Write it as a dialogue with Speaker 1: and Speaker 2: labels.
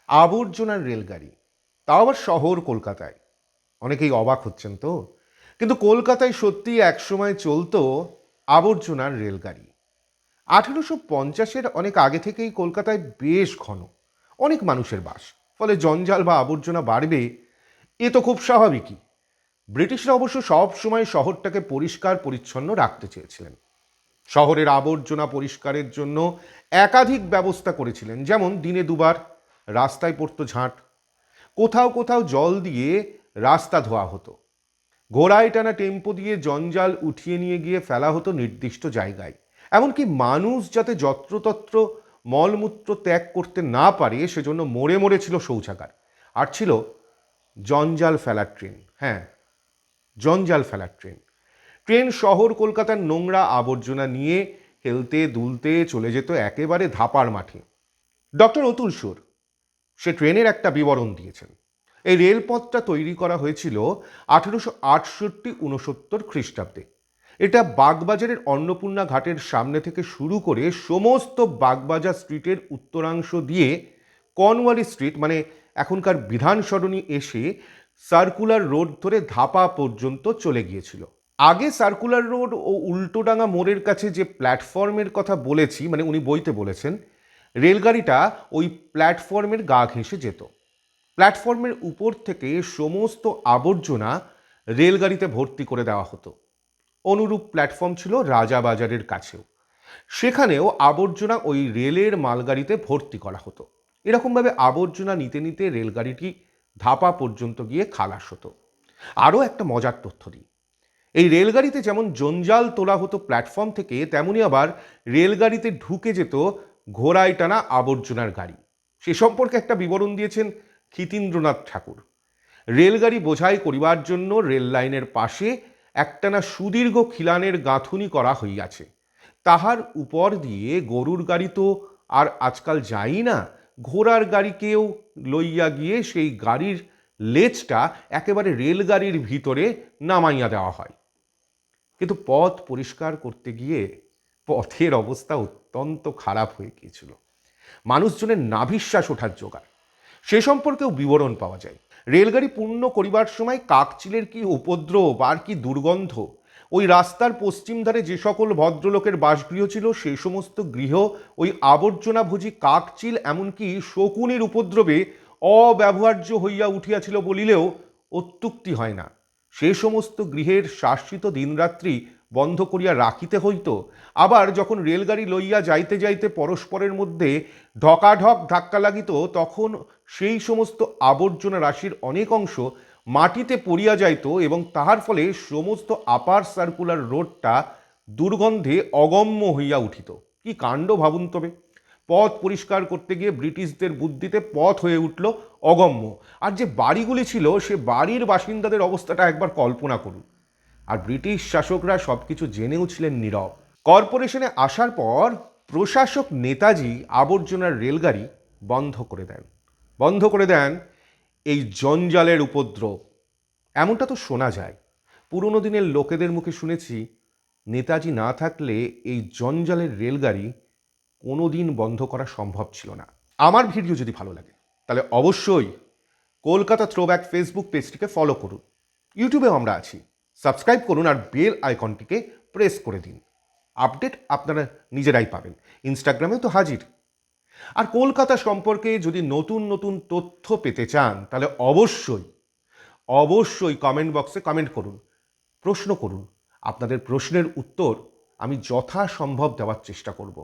Speaker 1: আবর্জনার রেলগাড়ি, তাও আবার শহর কলকাতায়। অনেকেই অবাক হচ্ছেন তো, কিন্তু কলকাতায় সত্যি একসময় চলতো আবর্জনার রেলগাড়ি। 1850-এর অনেক আগে থেকেই কলকাতায় বেশ ঘন অনেক মানুষের বাস, ফলে জঞ্জাল বা আবর্জনা বাড়বে এ তো খুব স্বাভাবিকই। ব্রিটিশরা অবশ্য সব সময় শহরটাকে পরিষ্কার পরিচ্ছন্ন রাখতে চেয়েছিলেন। শহরের আবর্জনা পরিষ্কারের জন্য একাধিক ব্যবস্থা করেছিলেন, যেমন দিনে দুবার রাস্তায় পড়তো ঝাঁট, কোথাও কোথাও জল দিয়ে রাস্তা ধোয়া হতো, ঘোড়ায় টানা টেম্পো দিয়ে জঞ্জাল উঠিয়ে নিয়ে গিয়ে ফেলা হতো নির্দিষ্ট জায়গায়। এমনকি মানুষ যাতে যত্রতত্র মলমূত্র ত্যাগ করতে না পারে সেজন্য মোড়ে মোড়ে ছিল শৌচাগার। আর ছিল জঞ্জাল ফেলার ট্রেন। হ্যাঁ, জঞ্জাল ফেলার ট্রেন। ট্রেন শহর কলকাতার নোংরা আবর্জনা নিয়ে হেলতে দুলতে চলে যেত একেবারে ধাপার মাঠে। ডক্টর অতুল সুর সে ট্রেনের একটা বিবরণ দিয়েছেন। এই রেলপথটা তৈরি করা হয়েছিল 1868-69 খ্রিস্টাব্দে। এটা বাগবাজারের অন্নপূর্ণা ঘাটের সামনে থেকে শুরু করে সমস্ত বাগবাজার স্ট্রিটের উত্তরাংশ দিয়ে কর্নওয়ালি স্ট্রিট, মানে এখনকার বিধান সরণি, এসে সার্কুলার রোড ধরে ধাপা পর্যন্ত চলে গিয়েছিল। আগে সার্কুলার রোড ও উল্টোডাঙ্গা মোড়ের কাছে যে প্ল্যাটফর্মের কথা বলেছি, মানে উনি বইতে বলেছেন, রেলগাড়িটা ওই প্ল্যাটফর্মের গা ঘেঁষে যেত। প্ল্যাটফর্মের উপর থেকে সমস্ত আবর্জনা রেলগাড়িতে ভর্তি করে দেওয়া হতো। অনুরূপ প্ল্যাটফর্ম ছিল রাজাবাজারের কাছেও, সেখানেও আবর্জনা ওই রেলের মালগাড়িতে ভর্তি করা হতো। এরকমভাবে আবর্জনা নিতে নিতে রেলগাড়িটি ধাপা পর্যন্ত গিয়ে খালাস হতো। আরও একটা মজার তথ্য দিই, এই রেলগাড়িতে যেমন জঞ্জাল তোলা হতো প্ল্যাটফর্ম থেকে, তেমনি আবার রেলগাড়িতে ঢুকে যেত ঘোড়ায় টানা আবর্জনার গাড়ি। সে সম্পর্কে একটা বিবরণ দিয়েছেন ক্ষিতীন্দ্রনাথ ঠাকুর। রেলগাড়ি বোঝাই করিবার জন্য রেল লাইনের পাশে একটানা সুদীর্ঘ খিলানের গাঁথুনি করা হইয়াছে, তাহার উপর দিয়ে গরুর গাড়ি তো আর আজকাল যাই না, ঘোড়ার গাড়িকেও লইয়া গিয়ে সেই গাড়ির লেজটা একেবারে রেলগাড়ির ভিতরে নামাইয়া দেওয়া হয়। কিন্তু পথ পরিষ্কার করতে গিয়ে পথের অবস্থা অত্যন্ত খারাপ হয়ে গিয়েছিল। মানুষজনের নাভিশ্বাস ওঠার জোগাড়। সে সম্পর্কেও বিবরণ পাওয়া যায়। রেলগাড়ি পূর্ণ করিবার সময় কাকচিলের কি উপদ্রব আর কি দুর্গন্ধ! ওই রাস্তার পশ্চিম ধারে যে সকল ভদ্রলোকের বাসগৃহ ছিল, সেই সমস্ত গৃহ ওই আবর্জনাভোজী কাকচিল, এমনকি শকুনির উপদ্রবে অব্যবহার্য হইয়া উঠিয়াছিল বলিলেও অত্যুক্তি হয় না। সে সমস্ত গৃহের শাসিত দিনরাত্রি বন্ধ করিয়া রাখিতে হইত। আবার যখন রেলগাড়ি লইয়া যাইতে যাইতে পরস্পরের মধ্যে ঢকাঢক ধাক্কা লাগিত, তখন সেই সমস্ত আবর্জনা রাশির অনেক অংশ মাটিতে পড়িয়া যাইত এবং তাহার ফলে সমস্ত আপার সার্কুলার রোডটা দুর্গন্ধে অগম্য হইয়া উঠিত। কি কাণ্ড ভাবুন তবে! পথ পরিষ্কার করতে গিয়ে ব্রিটিশদের বুদ্ধিতে পথ হয়ে উঠল অগম্য। আর যে বাড়িগুলি ছিল, সে বাড়ির বাসিন্দাদের অবস্থাটা একবার কল্পনা করুন। আর ব্রিটিশ শাসকরা সব কিছু জেনেও ছিলেন নীরব। কর্পোরেশনে আসার পর প্রশাসক নেতাজি আবর্জনার রেলগাড়ি বন্ধ করে দেন। বন্ধ করে দেন এই জঞ্জালের উপদ্রব। এমনটা তো শোনা যায়। পুরনো দিনের লোকেদের মুখে শুনেছি, নেতাজি না থাকলে এই জঞ্জালের রেলগাড়ি কোনো দিন বন্ধ করা সম্ভব ছিল না। আমার ভিডিও যদি ভালো লাগে তাহলে অবশ্যই কলকাতা থ্রোব্যাক ফেসবুক পেজটিকে ফলো করুন। ইউটিউবেও আমরা আছি, সাবস্ক্রাইব করুন আর বেল আইকনটিকে প্রেস করে দিন। আপডেট আপনারা নিজেরাই পাবেন। ইনস্টাগ্রামেও তো হাজির। আর কলকাতা সম্পর্কে যদি নতুন নতুন তথ্য পেতে চান, তাহলে অবশ্যই অবশ্যই কমেন্ট বক্সে কমেন্ট করুন, প্রশ্ন করুন। আপনাদের প্রশ্নের উত্তর আমি যথাসম্ভব দেওয়ার চেষ্টা করব।